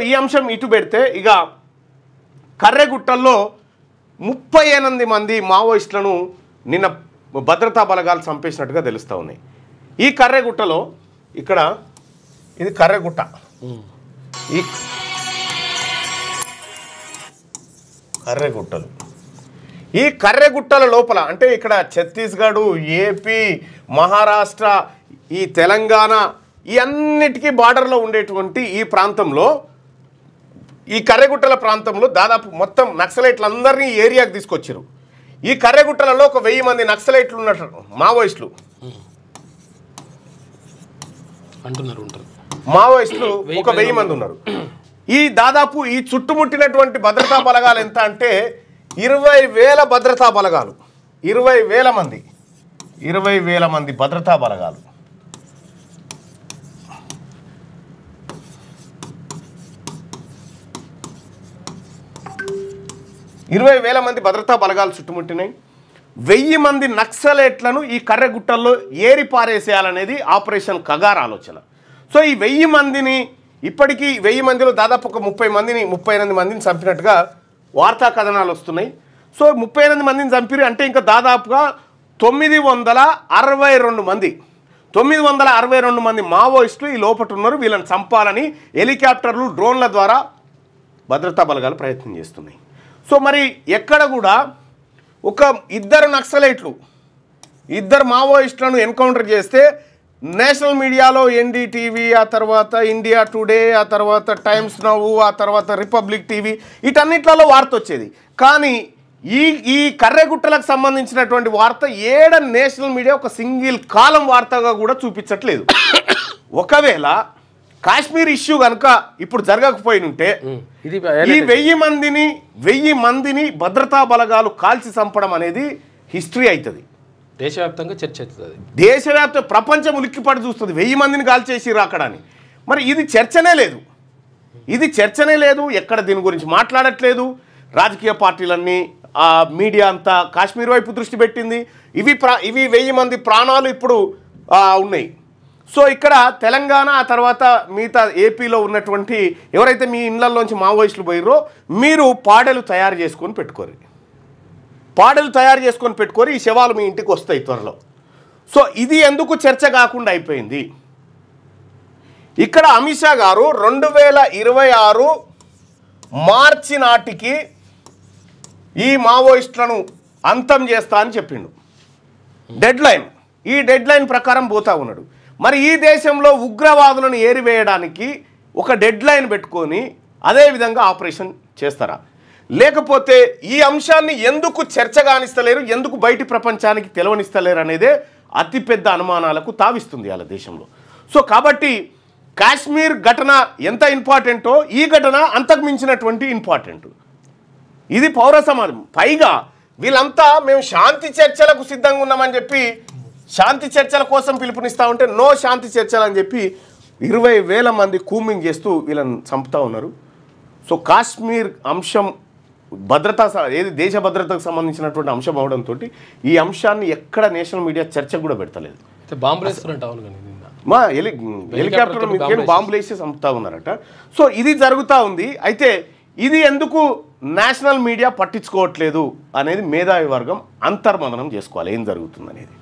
ఈ అంశం ఇటు పెడితే ఇక కర్రెగుట్టల్లో 38 మంది మావోయిస్టులను నిన్న భద్రతా బలగాలు చంపేసినట్టుగా తెలుస్తూ ఉన్నాయి. ఈ కర్రెగుట్టలో ఇక్కడ ఇది కర్రెగుట్ట. ఈ కర్రెగుట్టలు ఈ కర్రెగుట్టల లోపల అంటే ఇక్కడ ఛత్తీస్గఢ్, ఏపీ, మహారాష్ట్ర, ఈ తెలంగాణ ఈ అన్నిటికీ బార్డర్లో ఉండేటువంటి ఈ ప్రాంతంలో ఈ కర్రెగుట్టల ప్రాంతంలో దాదాపు మొత్తం నక్సలైట్లందరినీ ఏరియాకి తీసుకొచ్చారు. ఈ కర్రెగుట్టలలో ఒక 1000 మంది నక్సలైట్లు ఉన్నట్టు మావోయిస్టులు మావోయిస్టులు ఒక 1000 మంది ఉన్నారు. ఈ దాదాపు ఈ చుట్టుముట్టినటువంటి భద్రతా బలగాలు ఎంత అంటే 20,000 భద్రతా బలగాలు, 20,000 మంది, 20,000 మంది భద్రతా బలగాలు. భద్రతా బలగాలు చుట్టుముట్టినాయి. 1000 మంది నక్సలైట్లను ఈ కర్రెగుట్టల్లో ఏరి పారేసేయాలనేది ఆపరేషన్ కగార్ ఆలోచన. సో ఈ 1000 మందిని ఇప్పటికీ 1000 మందిలో దాదాపు ఒక 38 మందిని చంపినట్టుగా వార్తా కథనాలు వస్తున్నాయి. సో 38 మందిని చంపిరు అంటే ఇంకా దాదాపుగా 962 మంది మావోయిస్టులు ఈ లోపల ఉన్నారు. వీళ్ళని చంపాలని హెలికాప్టర్లు, డ్రోన్ల ద్వారా భద్రతా బలగాలు ప్రయత్నం చేస్తున్నాయి. సో మరి ఎక్కడ కూడా ఒక 2 నక్సలైట్లు 2 మావోయిస్టులను ఎన్కౌంటర్ చేస్తే నేషనల్ మీడియాలో ఎన్డీటీవీ, ఆ తర్వాత ఇండియా టుడే, ఆ తర్వాత టైమ్స్ నౌ, ఆ తర్వాత రిపబ్లిక్ టీవీ వీటన్నిట్లలో వార్త వచ్చేది. కానీ ఈ కర్రెగుట్టలకు సంబంధించినటువంటి వార్త ఏడ నేషనల్ మీడియా ఒక సింగిల్ కాలం వార్తగా కూడా చూపించట్లేదు. ఒకవేళ కాశ్మీర్ ఇష్యూ కనుక ఇప్పుడు జరగకపోయినుంటే ఈ 1000 మందిని భద్రతా బలగాలు కాల్చి చంపడం అనేది హిస్టరీ అవుతుంది. దేశవ్యాప్తంగా చర్చ అవుతుంది. దేశవ్యాప్త ప్రపంచం ఉలిక్కిపడి చూస్తుంది 1000 మందిని కాల్చేసిర్రు అక్కడ అని. మరి ఇది చర్చనే లేదు, ఎక్కడ దీని గురించి మాట్లాడట్లేదు. రాజకీయ పార్టీలన్నీ మీడియా అంతా కాశ్మీర్ వైపు దృష్టి పెట్టింది. ఇవి 1000 మంది ప్రాణాలు ఇప్పుడు ఉన్నాయి. సో ఇక్కడ తెలంగాణ, ఆ తర్వాత మిగతా ఏపీలో ఉన్నటువంటి ఎవరైతే మీ ఇళ్లలోంచి మావోయిస్టులు పోయిర్రో మీరు పాడెలు తయారు చేసుకొని పెట్టుకోరు. ఈ శవాలు మీ ఇంటికి వస్తాయి త్వరలో. సో ఇది ఎందుకు చర్చ కాకుండా అయిపోయింది? ఇక్కడ అమిత్ షా గారు 2026 మార్చి నాటికి ఈ మావోయిస్టులను అంతం చేస్తా అని చెప్పిండు. ఈ డెడ్ లైన్ ప్రకారం పోతా ఉన్నాడు. మరి ఈ దేశంలో ఉగ్రవాదులను ఏరివేయడానికి ఒక డెడ్ లైన్ పెట్టుకొని అదేవిధంగా ఆపరేషన్ చేస్తారా? లేకపోతే ఈ అంశాన్ని ఎందుకు చర్చ కానిస్తలేరు, ఎందుకు బయటి ప్రపంచానికి తెలవనిస్తలేరు అనేదే అతిపెద్ద అనుమానాలకు తావిస్తుంది వాళ్ళ దేశంలో. సో కాబట్టి కాశ్మీర్ ఘటన ఎంత ఇంపార్టెంటో ఈ ఘటన అంతకు మించినటువంటి ఇంపార్టెంట్. ఇది పౌర సమాజం. పైగా వీళ్ళంతా మేము శాంతి చర్చలకు సిద్ధంగా ఉన్నామని చెప్పి శాంతి చర్చల కోసం పిలుపునిస్తూ ఉంటే నో శాంతి చర్చలు అని చెప్పి 20,000 మంది కూమింగ్ చేస్తూ వీళ్ళని చంపుతూ ఉన్నారు. సో కాశ్మీర్ అంశం దేశ భద్రతకు సంబంధించినటువంటి అంశం అవడంతో ఈ అంశాన్ని ఎక్కడ నేషనల్ మీడియా చర్చకు కూడా పెడతలేదు. హెలికాప్టర్ బాంబులు వేసి చంపుతా ఉన్నారట. సో ఇది జరుగుతూ ఉంది. అయితే ఇది ఎందుకు నేషనల్ మీడియా పట్టించుకోవట్లేదు అనేది మేధావి వర్గం అంతర్మదనం చేసుకోవాలి ఏం జరుగుతుంది అనేది.